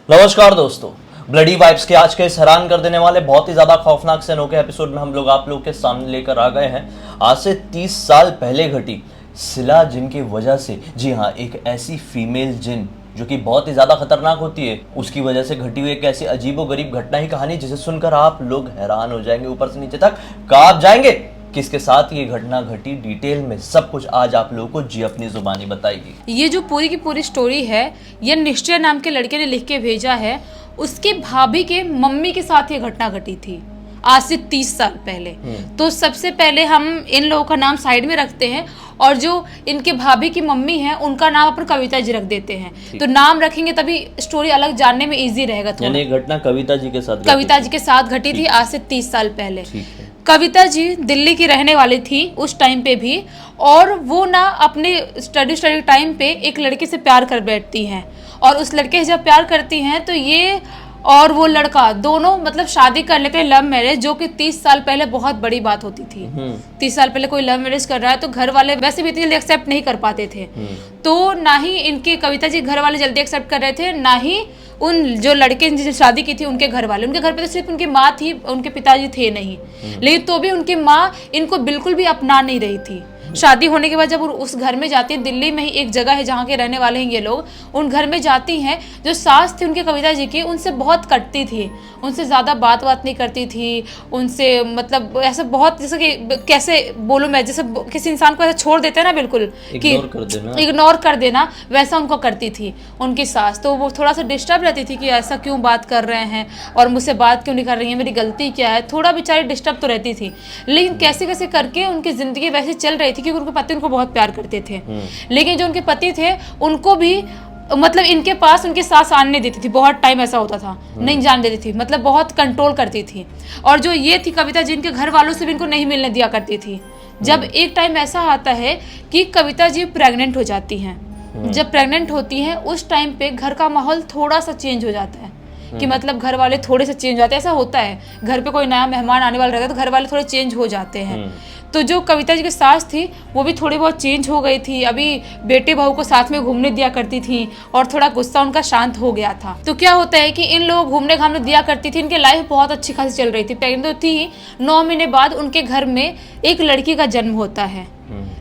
नमस्कार दोस्तों, bloody vibes के आज के इस हैरान कर देने वाले बहुत ही ज्यादा खौफनाक से अनोखे एपिसोड में हम लोग आप लोग के सामने लेकर आ गए हैं आज से 30 साल पहले घटी सिला जिन की वजह से। जी हाँ, एक ऐसी फीमेल जिन जो कि बहुत ही ज्यादा खतरनाक होती है, उसकी वजह से घटी हुई एक ऐसी अजीबोगरीब घटना ही कहानी जिसे सुनकर आप लोग हैरान हो जाएंगे, ऊपर से नीचे तक कांप जाएंगे। किसके साथ ये घटना घटी, डिटेल में सब कुछ आज आप लोगों को जी अपनी जुबानी बताएगी। ये जो पूरी की पूरी स्टोरी है ये निश्चय नाम के लड़के ने लिख के भेजा है। उसकी भाभी के मम्मी के साथ ये घटना घटी थी आज से 30 साल पहले। तो सबसे पहले हम इन लोगों का नाम साइड में रखते हैं और जो इनके भाभी की मम्मी है उनका नाम अपन कविता जी रख देते हैं। तो नाम रखेंगे तभी स्टोरी अलग जानने में इजी रहेगा थोड़ा। यानी घटना कविता जी के साथ घटी थी आज से 30 साल पहले। कविता जी दिल्ली की रहने वाली थी उस टाइम पे भी, और वो ना अपने स्टडी टाइम पे एक लड़के से प्यार कर बैठती हैं। और उस लड़के से जब प्यार करती हैं तो ये और वो लड़का दोनों मतलब शादी कर लेते हैं, लव मैरिज, जो कि 30 साल पहले बहुत बड़ी बात होती थी। 30 साल पहले कोई लव मैरिज कर रहा है तो घर वाले वैसे भी इतनी जल्दी एक्सेप्ट नहीं कर पाते थे। तो ना ही इनके कविता जी घर वाले जल्दी एक्सेप्ट कर रहे थे, ना ही उन जो लड़के जिनसे शादी की थी उनके घर वाले। उनके घर पे तो सिर्फ उनकी माँ थी, उनके पिताजी थे नहीं, लेकिन तो भी उनकी माँ इनको बिल्कुल भी अपना नहीं रही थी। शादी होने के बाद जब उस घर में जाती है, दिल्ली में ही एक जगह है जहाँ के रहने वाले हैं ये लोग, उन घर में जाती हैं। जो सास थी उनके कविता जी की उनसे बहुत कटती थी, उनसे ज़्यादा बात नहीं करती थी उनसे, मतलब ऐसा बहुत, जैसे कि कैसे बोलूँ मैं, जैसे किसी इंसान को ऐसा छोड़ देते हैं ना बिल्कुल कि इग्नोर कर देना, वैसा उनको करती थी उनकी सास। तो वो थोड़ा सा डिस्टर्ब रहती थी कि ऐसा क्यों बात कर रहे हैं और मुझसे बात क्यों नहीं कर रही है, मेरी गलती क्या है, थोड़ा बेचारी डिस्टर्ब तो रहती थी। लेकिन कैसे कैसे करके उनकी ज़िंदगी वैसे चल रही थी क्योंकि उनके पति उनको बहुत प्यार करते थे। लेकिन जो उनके पति थे उनको भी मतलब इनके पास उनकी सास आने नहीं देती थी, बहुत टाइम ऐसा होता था नहीं जान देती थी, मतलब बहुत कंट्रोल करती थी। और जो ये थी कविता जी, इनके घर वालों से भी इनको नहीं मिलने दिया करती थी। जब एक टाइम ऐसा आता है कि कविता जी प्रेग्नेंट हो जाती हैं। जब प्रेग्नेंट होती हैं उस टाइम पे घर का माहौल थोड़ा सा चेंज हो जाता है कि मतलब घर वाले थोड़े से चेंज हो जाते हैं। ऐसा होता है, घर पे कोई नया मेहमान आने वाला रहता है तो घर वाले थोड़े चेंज हो जाते हैं। तो जो कविता जी की सास थी वो भी थोड़ी बहुत चेंज हो गई थी। अभी बेटे बहू को साथ में घूमने दिया करती थी और थोड़ा गुस्सा उनका शांत हो गया था। तो क्या होता है कि इन लोग घूमने घामने दिया करती थी, इनकी लाइफ बहुत अच्छी खासी चल रही थी। प्रेग्नेंट तो थी, 9 महीने बाद उनके घर में एक लड़की का जन्म होता है।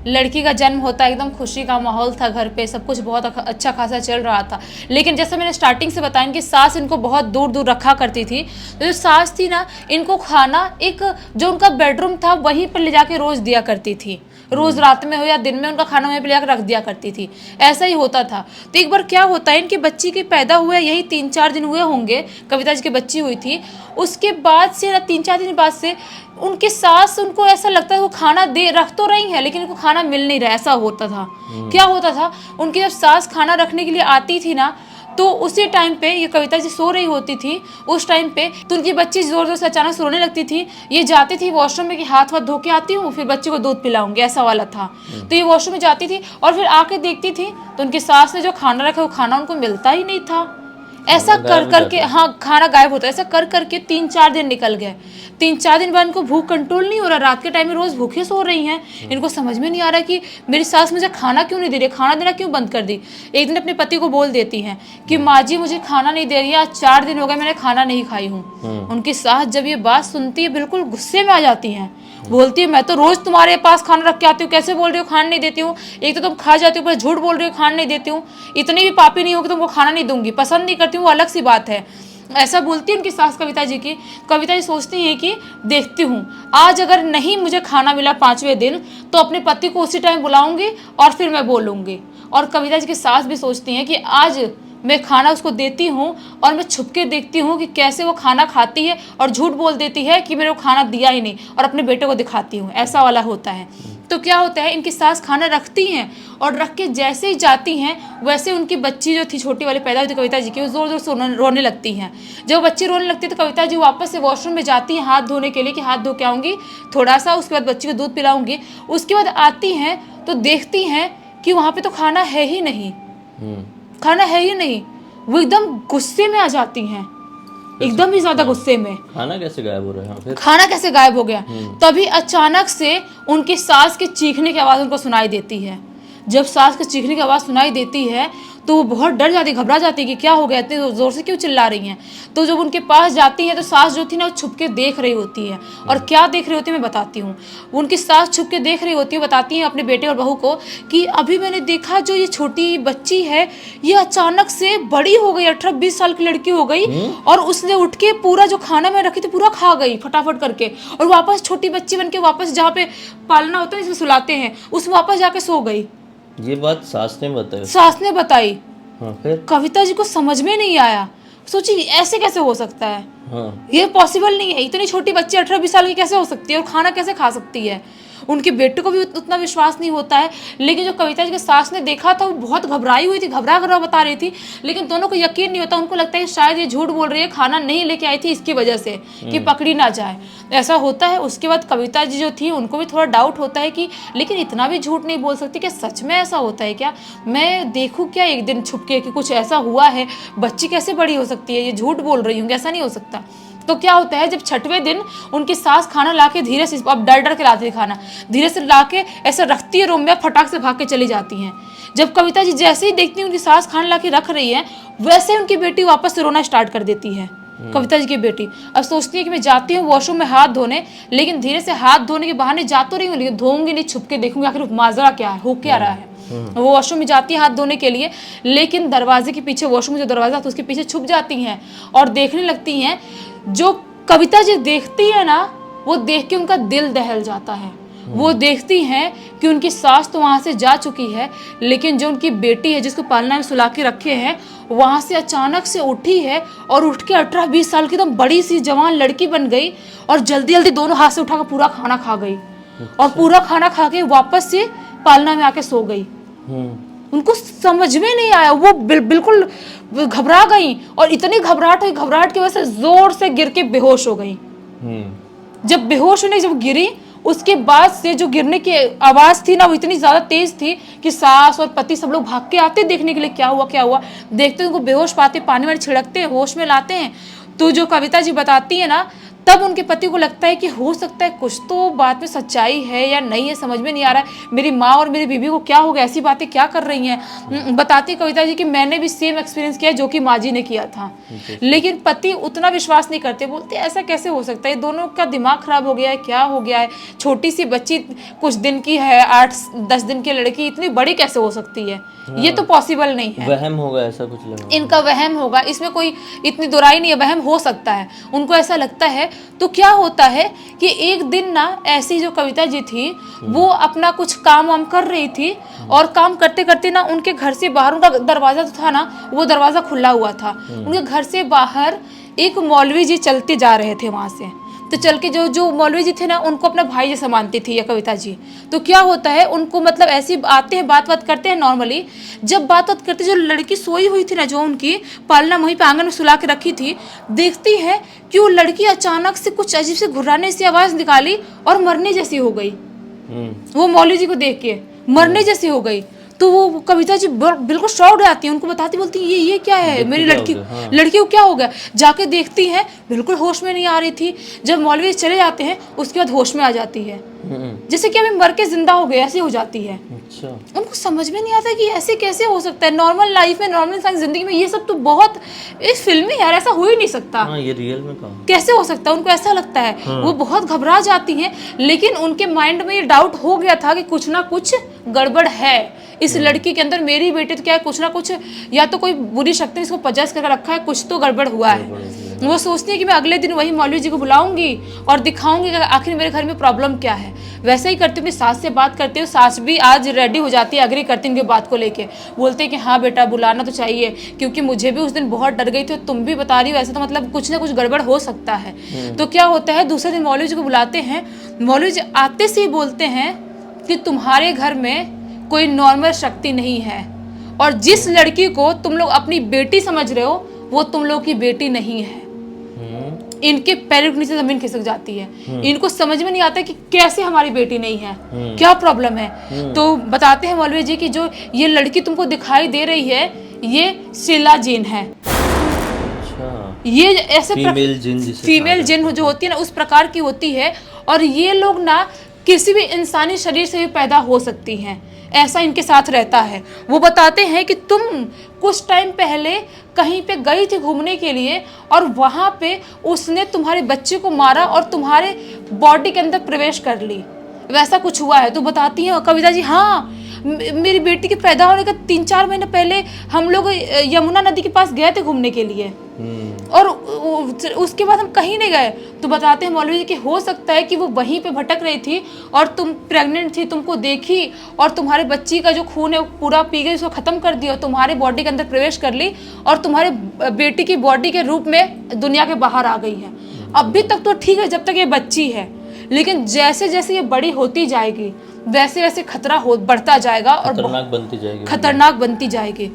लड़की का जन्म होता है, एकदम खुशी का माहौल था घर पे, सब कुछ बहुत अच्छा खासा चल रहा था। लेकिन जैसे मैंने स्टार्टिंग से बताया कि सास इनको बहुत दूर दूर रखा करती थी। तो जो सास थी ना, इनको खाना एक जो उनका बेडरूम था वहीं पर ले जाके रोज दिया करती थी। रोज रात में हो या दिन में उनका खाना वहीं पर ले रख दिया करती थी, ऐसा ही होता था। तो एक बार क्या होता है, इनकी बच्ची के पैदा हुए यही 3-4 दिन हुए होंगे, कविता जी की बच्ची हुई थी। उसके बाद से 3-4 दिन बाद से उनकी सास, उनको ऐसा लगता है वो खाना रख तो रही है लेकिन उनको खाना मिल नहीं रहा, ऐसा होता था। क्या होता था, उनकी जब सास खाना रखने के लिए आती थी ना, तो उसी टाइम पे ये कविता जी सो रही होती थी उस टाइम पे, तो उनकी बच्ची जोर जोर से अचानक रोने लगती थी। ये जाती थी वॉशरूम में कि हाथ वाथ धो के आती हूँ फिर बच्चे को दूध पिलाऊंगी, ऐसा वाला था। तो ये वॉशरूम में जाती थी और फिर आके देखती थी तो उनकी सास ने जो खाना रखा वो खाना उनको मिलता ही नहीं था। ऐसा कर करके, हाँ, खाना गायब होता है। ऐसा कर करके 3-4 दिन निकल गए। 3-4 दिन बाद इनको भूख कंट्रोल नहीं हो रहा, रात के टाइम में रोज भूखे सो रही हैं। इनको समझ में नहीं आ रहा कि मेरी सास मुझे खाना क्यों नहीं दे रही, खाना देना क्यों बंद कर दी। एक दिन अपने पति को बोल देती हैं कि माँ जी मुझे खाना नहीं दे रही है, आज 4 दिन हो गए मैंने खाना नहीं खाई हूँ। उनकी सास जब ये बात सुनती है बिल्कुल गुस्से में आ जाती हैं, बोलती है मैं तो रोज तुम्हारे पास खाना रख के आती हूँ, कैसे बोल रही हो खाना नहीं देती हूँ। एक तो तुम खा जाती हो, पर झूठ बोल रही हो खाना नहीं देती हूँ। इतनी भी पापी नहीं हो कि तुमको खाना नहीं दूंगी, पसंद नहीं करती हूँ वो अलग सी बात है। ऐसा बोलती है उनकी सास कविता जी की। कविता जी सोचती हैं कि देखती हूँ आज अगर नहीं मुझे खाना मिला 5वें दिन तो अपने पति को उसी टाइम बुलाऊंगी और फिर मैं बोलूँगी। और कविता जी की सास भी सोचती हैं कि आज मैं खाना उसको देती हूँ और मैं छुप के देखती हूँ कि कैसे वो खाना खाती है और झूठ बोल देती है कि मेरे को खाना दिया ही नहीं, और अपने बेटे को दिखाती हूँ, ऐसा वाला होता है। तो क्या होता है, इनकी सास खाना रखती हैं और रख के जैसे ही जाती हैं वैसे उनकी बच्ची जो थी छोटी वाली पैदा हुई थी कविता जी की, वो जोर जोर से रोने लगती हैं। जब बच्ची रोने लगती है तो कविता जी वापस से वॉशरूम में जाती हैं हाथ धोने के लिए कि हाथ धो के आऊँगी थोड़ा सा, उसके बाद बच्ची को दूध पिलाऊंगी। उसके बाद आती हैं तो देखती हैं कि वहाँ पर तो खाना है ही नहीं, खाना है ही नहीं। वो एकदम गुस्से में आ जाती हैं, एकदम ही ज्यादा गुस्से में। खाना कैसे गायब हो रहा है? फिर खाना कैसे गायब हो गया? तभी अचानक से उनकी सास के चीखने की आवाज उनको सुनाई देती है। जब सास के चीखने की आवाज़ सुनाई देती है तो वो बहुत डर जाती है, घबरा जाती है कि क्या हो गया, इतने ज़ोर से क्यों चिल्ला रही हैं। तो जब उनके पास जाती हैं तो सास जो थी ना वो छुप के देख रही होती है। और क्या देख रही होती है मैं बताती हूँ। उनकी सास छुप के देख रही होती है, बताती हैं अपने बेटे और बहू को कि अभी मैंने देखा जो ये छोटी बच्ची है ये अचानक से बड़ी हो गई, 18-20 साल की लड़की हो गई, और उसने उठ के पूरा जो खाना मैं रखी थी पूरा खा गई फटाफट करके, और वापस छोटी बच्ची बन के वापस जहाँ पे पालना होता है जिसमें सुलाते हैं उस वापस जाके सो गई। ये बात सास ने बताई? सास ने बताई। हाँ, फिर कविता जी को समझ में नहीं आया, सोची ऐसे कैसे हो सकता है। हाँ। ये पॉसिबल नहीं है, इतनी छोटी बच्ची 18-20 साल की कैसे हो सकती है और खाना कैसे खा सकती है। उनके बेटे को भी उतना विश्वास नहीं होता है। लेकिन जो कविता जी के सास ने देखा था वो बहुत घबराई हुई थी, घबरा बता रही थी, लेकिन दोनों को यकीन नहीं होता। उनको लगता है कि शायद ये झूठ बोल रही है, खाना नहीं लेके आई थी इसकी वजह से कि पकड़ी ना जाए, ऐसा होता है। उसके बाद कविता जी जो थी उनको भी थोड़ा डाउट होता है कि लेकिन इतना भी झूठ नहीं बोल सकती, क्या सच में ऐसा होता है क्या, मैं देखूँ क्या एक दिन छुप के कि कुछ ऐसा हुआ है, बच्ची कैसे बड़ी हो सकती है, ये झूठ बोल रही हूँ, ऐसा नहीं हो सकता। तो क्या होता है जब छठवें दिन उनकी सास खाना लाके धीरे से, अब डर के लाती है खाना, धीरे से लाके ऐसे रखती है रूम में, फटाक से भाग के चली जाती हैं। जब कविता जी जैसे ही देखती है उनकी सास खाना लाके रख रही है, वैसे ही उनकी बेटी वापस से रोना स्टार्ट कर देती है। कविता जी की बेटी अब सोचती है कि मैं जाती हूँ वॉशरूम में हाथ धोने, लेकिन धीरे से हाथ धोने के बहाने जा तो रही हूँ लेकिन धोऊंगी नहीं, छुप के देखूंगी आखिर माजरा क्या है, हो क्या रहा है। वो वॉशरूम में जाती है हाथ धोने के लिए, लेकिन दरवाजे के पीछे, वॉशरूम में जो दरवाजा था उसके पीछे छुप जाती हैं और देखने लगती हैं। जो कविता जी देखती है ना, वो देख के उनका दिल दहल जाता है। वो देखती हैं कि उनकी सास तो वहाँ से जा चुकी है, लेकिन जो उनकी बेटी है जिसको पालना में सुला के रखे हैं, वहाँ से अचानक से उठी है और उठ के 18-20 साल की एकदम बड़ी सी जवान लड़की बन गई और जल्दी जल्दी दोनों हाथ से उठाकर पूरा खाना खा गई और पूरा खाना खा के वापस से पालना में आके सो गई। उनको समझ में नहीं आया, वो बिल्कुल घबरा गई और इतनी घबराहट हुई, घबराहट की वजह से जोर से गिर के बेहोश हो गई। जब बेहोश होने जब गिरी, उसके बाद से जो गिरने की आवाज थी ना वो इतनी ज्यादा तेज थी कि सास और पति सब लोग भाग के आते देखने के लिए क्या हुआ क्या हुआ। देखते उनको बेहोश पाते, पानी वानी छिड़कते हैं, होश में लाते हैं। तो जो कविता जी बताती है ना, तब उनके पति को लगता है कि हो सकता है कुछ तो बात में सच्चाई है या नहीं है, समझ में नहीं आ रहा है, मेरी माँ और मेरी बीवी को क्या हो गया, ऐसी बातें क्या कर रही हैं। बताती कविता जी कि मैंने भी सेम एक्सपीरियंस किया जो कि माँ जी ने किया था। लेकिन पति उतना विश्वास नहीं करते, बोलते ऐसा कैसे हो सकता है, दोनों का दिमाग खराब हो गया है, क्या हो गया है, छोटी सी बच्ची कुछ दिन की है, 8-10 दिन की लड़की इतनी बड़ी कैसे हो सकती है, ये तो पॉसिबल नहीं है। वहम होगा, ऐसा कुछ लगा, इनका वहम होगा, इसमें कोई इतनी दुराई नहीं है, वहम हो सकता है, उनको ऐसा लगता है। तो क्या होता है कि एक दिन ना ऐसी जो कविता जी थी वो अपना कुछ काम वाम कर रही थी और काम करते करते ना उनके घर से बाहर, उनका दरवाजा तो था ना वो दरवाजा खुला हुआ था, उनके घर से बाहर एक मौलवी जी चलते जा रहे थे वहां से। तो चल के जो मौलवी जी थे ना उनको अपना भाई जैसा मानती थी ये कविता जी। तो क्या होता है उनको मतलब ऐसी आते हैं, बात करते हैं नॉर्मली। जब बात करते, जो लड़की सोई हुई थी ना, जो उनकी पालना वहीं पे आंगन में सुला के रखी थी, देखती है कि वो लड़की अचानक से कुछ अजीब से घुर्राने से आवाज निकाली और मरने जैसी हो गई। वो मौलवी जी को देख के मरने जैसी हो गई। तो वो कविता जी बिल्कुल शॉक्ड आती है, उनको बताती, बोलती ये क्या है, मेरी लड़की को क्या हो गया। जाके देखती हैं बिल्कुल होश में नहीं आ रही थी। जब मौलवी चले जाते हैं उसके बाद होश में आ जाती है, जैसे कि अभी मर के जिंदा हो गए ऐसी हो जाती है। अच्छा। उनको समझ में नहीं आता कि ऐसे कैसे हो सकता है, नॉर्मल लाइफ में, नॉर्मल इंसान जिंदगी में ये सब तो बहुत फिल्मी यार, ऐसा हो ही नहीं सकता। ये रियल में कैसे हो सकता है, उनको ऐसा लगता है। वो बहुत घबरा जाती हैं, लेकिन उनके माइंड में ये डाउट हो गया था कि कुछ ना कुछ गड़बड़ है इस लड़की के अंदर, मेरी बेटी तो क्या है, कुछ ना कुछ या तो कोई बुरी शक्ति ने इसको पजेस करके रखा है, कुछ तो गड़बड़ हुआ है। वो सोचती है कि मैं अगले दिन वही मौलवी जी को बुलाऊंगी और दिखाऊंगी कि आखिर मेरे घर में प्रॉब्लम क्या है। वैसे ही करती हूँ, सास से बात करती हूँ, सास भी आज रेडी हो जाती है, अग्री करती है उनकी बात को लेके, बोलते हैं कि हाँ बेटा बुलाना तो चाहिए, क्योंकि मुझे भी उस दिन बहुत डर गई थी, तुम भी बता रही हो, ऐसे तो मतलब कुछ ना कुछ गड़बड़ हो सकता है। तो क्या होता है, दूसरे दिन मौलवी जी को बुलाते हैं, मौलवी जी आते से ही बोलते हैं कि तुम्हारे घर में कोई नॉर्मल शक्ति नहीं है और जिस लड़की को तुम लोग अपनी बेटी समझ रहे हो वो तुम लोग की बेटी नहीं है। इनके पैरों के नीचे जमीन खिसक जाती है, इनको समझ में नहीं आता कि कैसे हमारी बेटी नहीं है, क्या प्रॉब्लम है। तो बताते हैं मौलवी जी की जो ये लड़की तुमको दिखाई दे रही है ये शीला जिन है। ये ऐसे फीमेल जिन जो होती है ना उस प्रकार की होती है और ये लोग ना किसी भी इंसानी शरीर से भी पैदा हो सकती हैं, ऐसा इनके साथ रहता है। वो बताते हैं कि तुम कुछ टाइम पहले कहीं पे गई थी घूमने के लिए और वहाँ पे उसने तुम्हारे बच्चे को मारा और तुम्हारे बॉडी के अंदर प्रवेश कर ली, वैसा कुछ हुआ है। तो बताती है कविता जी, हाँ मेरी बेटी के पैदा होने का 3-4 महीने पहले हम लोग यमुना नदी के पास गए थे घूमने के लिए और उसके बाद हम कहीं नहीं गए। तो बताते हैं मौलवी जी कि हो सकता है कि वो वहीं पे भटक रही थी और तुम प्रेग्नेंट थी, तुमको देखी और तुम्हारे बच्ची का जो खून है वो पूरा पी गई, उसको ख़त्म कर दिया और तुम्हारे बॉडी के अंदर प्रवेश कर ली और तुम्हारे बेटी की बॉडी के रूप में दुनिया के बाहर आ गई है। अभी तक तो ठीक है जब तक ये बच्ची है, लेकिन जैसे जैसे ये बड़ी होती जाएगी वैसे वैसे खतरा बढ़ता जाएगा और खतरनाक बनती जाएगी।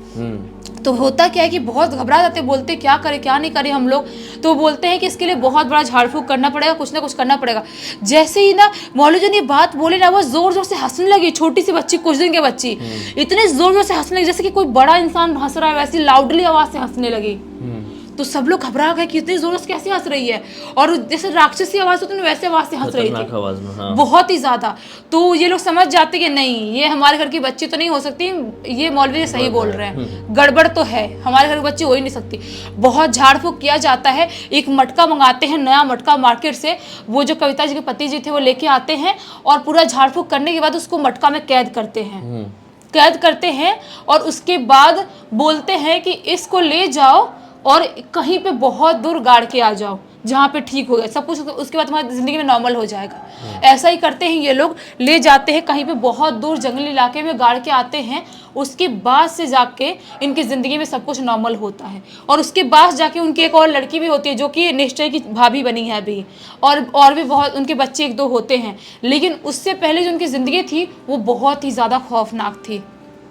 तो होता क्या है कि बहुत घबरा जाते, बोलते क्या करें क्या नहीं करें हम लोग। तो बोलते हैं कि इसके लिए बहुत बड़ा झाड़ फूक करना पड़ेगा, कुछ ना कुछ करना पड़ेगा। जैसे ही ना मौलवी जी ने बात बोले ना, वो जोर जोर से हंसने लगी, छोटी सी बच्ची, कुछ दिन की बच्ची, इतने जोर जोर से हंसने लगी जैसे कि कोई बड़ा इंसान हंस रहा है, वैसी लाउडली आवाज से हंसने लगी। तो सब लोग घबरा गए कि इतनी जोर से कैसे हंस रही है, और जैसे राक्षसी आवाज होती है वैसे आवाज से हंस रही थी, हाँ। बहुत ही ज्यादा। तो ये लोग समझ जाते कि नहीं ये हमारे घर की बच्ची तो नहीं हो सकती, ये मौलवी सही बोल रहे हैं, गड़बड़ तो है, हमारे घर की बच्ची हो ही नहीं सकती। बहुत झाड़ फूक किया जाता है। एक मटका मंगाते हैं, नया मटका मार्केट से, वो जो कविता जी के पति जी थे वो लेके आते हैं और पूरा झाड़ फूक करने के बाद उसको मटका में कैद करते हैं और उसके बाद बोलते हैं कि इसको ले जाओ और कहीं पे बहुत दूर गाड़ के आ जाओ जहाँ पे ठीक हो गया सब कुछ, उसके बाद तुम्हारी जिंदगी में नॉर्मल हो जाएगा। ऐसा ही करते हैं ये लोग, ले जाते हैं कहीं पे बहुत दूर जंगली इलाके में, गाड़ के आते हैं। उसके बाद से जाके इनकी ज़िंदगी में सब कुछ नॉर्मल होता है और उसके बाद जाके उनकी एक और लड़की भी होती है जो कि निश्चय की भाभी बनी है अभी, और भी बहुत उनके बच्चे 1-2 होते हैं। लेकिन उससे पहले जो उनकी ज़िंदगी थी वो बहुत ही ज़्यादा खौफनाक थी।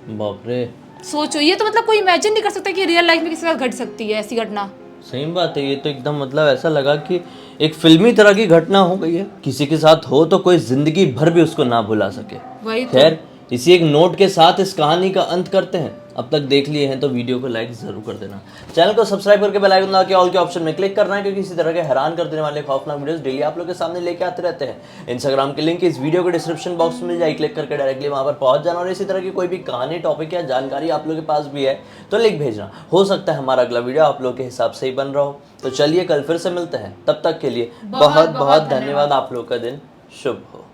बाप रे, सोचो, ये तो मतलब कोई इमेजिन नहीं कर सकता कि रियल लाइफ में किसी के साथ घट सकती है ऐसी घटना। सही बात है, ये तो एकदम मतलब ऐसा लगा कि एक फिल्मी तरह की घटना हो गई है। किसी के साथ हो तो कोई जिंदगी भर भी उसको ना भुला सके। वही तो। खैर, इसी एक नोट के साथ इस कहानी का अंत करते हैं। अब तक देख लिए हैं तो वीडियो को लाइक जरूर कर देना, चैनल को सब्सक्राइब करके बेल आइकन दबा के ऑल के ऑप्शन में क्लिक करना है, क्योंकि इसी तरह के हैरान कर देने वाले खौफनाक वीडियोस डेली आप लोग के सामने लेके आते रहते हैं। इंस्टाग्राम की लिंक इस वीडियो के डिस्क्रिप्शन बॉक्स में मिल जाए, क्लिक करके डायरेक्टली वहां पर पहुंच जाना। और इसी तरह की कोई भी कहानी, टॉपिक या जानकारी आप लोग के पास भी है तो लिंक भेजना, हो सकता है हमारा अगला वीडियो आप लोग के हिसाब से ही बन रहा हो। तो चलिए कल फिर से मिलते हैं, तब तक के लिए बहुत बहुत धन्यवाद। आप लोग का दिन शुभ हो।